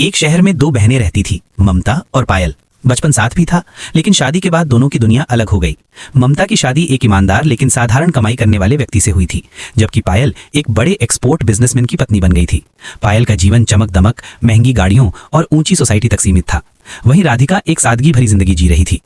एक शहर में दो बहनें रहती थी, ममता और पायल। बचपन साथ भी था, लेकिन शादी के बाद दोनों की दुनिया अलग हो गई। ममता की शादी एक ईमानदार लेकिन साधारण कमाई करने वाले व्यक्ति से हुई थी, जबकि पायल एक बड़े एक्सपोर्ट बिजनेसमैन की पत्नी बन गई थी। पायल का जीवन चमक दमक, महंगी गाड़ियों और ऊंची सोसाइटी तक सीमित था। वहीं राधिका एक सादगी भरी जिंदगी जी रही थी।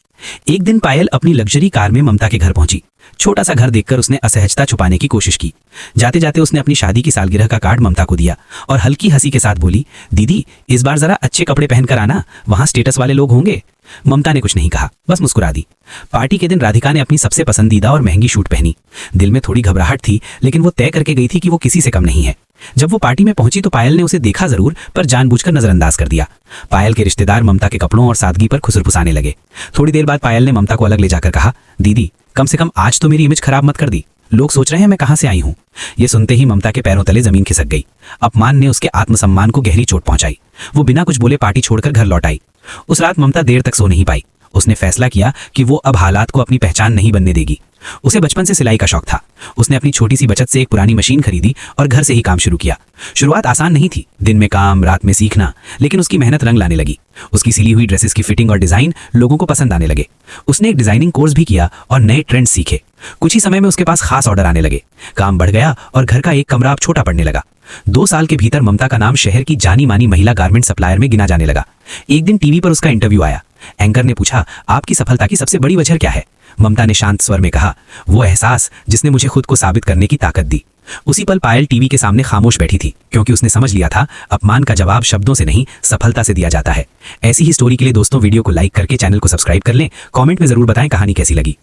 एक दिन पायल अपनी लग्जरी कार में ममता के घर पहुंची। छोटा सा घर देखकर उसने असहजता छुपाने की कोशिश की। जाते जाते उसने अपनी शादी की सालगिरह का कार्ड ममता को दिया और हल्की हंसी के साथ बोली, दीदी इस बार जरा अच्छे कपड़े पहनकर आना, वहां स्टेटस वाले लोग होंगे। ममता ने कुछ नहीं कहा, बस मुस्कुरा दी। पार्टी के दिन राधिका ने अपनी सबसे पसंदीदा और महंगी सूट पहनी। दिल में थोड़ी घबराहट थी, लेकिन वो तय करके गई थी कि वो किसी से कम नहीं है। जब वो पार्टी में पहुंची तो पायल ने उसे देखा जरूर, पर जानबूझकर नजरअंदाज कर दिया। पायल के रिश्तेदार ममता के कपड़ों और सादगी पर खुसुरफुसाने लगे। थोड़ी देर बाद पायल ने ममता को अलग ले जाकर कहा, दीदी कम से कम आज तो मेरी इमेज खराब मत कर दी, लोग सोच रहे हैं मैं कहां से आई हूं। ये सुनते ही ममता के पैरों तले जमीन खिसक गई। अपमान ने उसके आत्मसम्मान को गहरी चोट पहुंचाई। वो बिना कुछ बोले पार्टी छोड़कर घर लौट आई। उस रात ममता देर तक सो नहीं पाई। उसने फैसला किया कि वो अब हालात को अपनी पहचान नहीं बनने देगी। उसे बचपन से सिलाई का शौक था। उसने अपनी छोटी सी बचत से एक पुरानी मशीन खरीदी और घर से ही काम शुरू किया। शुरुआत आसान नहीं थी, दिन में काम, रात में सीखना, लेकिन उसकी मेहनत रंग लाने लगी। उसकी सिली हुई ड्रेसेस की फिटिंग और डिजाइन लोगों को पसंद आने लगे। उसने एक डिजाइनिंग कोर्स भी किया और नए ट्रेंड्स सीखे। कुछ ही समय में उसके पास खास ऑर्डर आने लगे। काम बढ़ गया और घर का एक कमरा अब छोटा पड़ने लगा। 2 साल के भीतर ममता का नाम शहर की जानी मानी महिला गारमेंट सप्लायर में गिना जाने लगा। एक दिन टीवी पर उसका इंटरव्यू आया। एंकर ने पूछा, आपकी सफलता की सबसे बड़ी वजह क्या है? ममता ने शांत स्वर में कहा, वो एहसास जिसने मुझे खुद को साबित करने की ताकत दी। उसी पल पायल टीवी के सामने खामोश बैठी थी, क्योंकि उसने समझ लिया था अपमान का जवाब शब्दों से नहीं सफलता से दिया जाता है। ऐसी ही स्टोरी के लिए दोस्तों वीडियो को लाइक करके चैनल को सब्सक्राइब कर लें। कमेंट में जरूर बताएं कहानी कैसी लगी।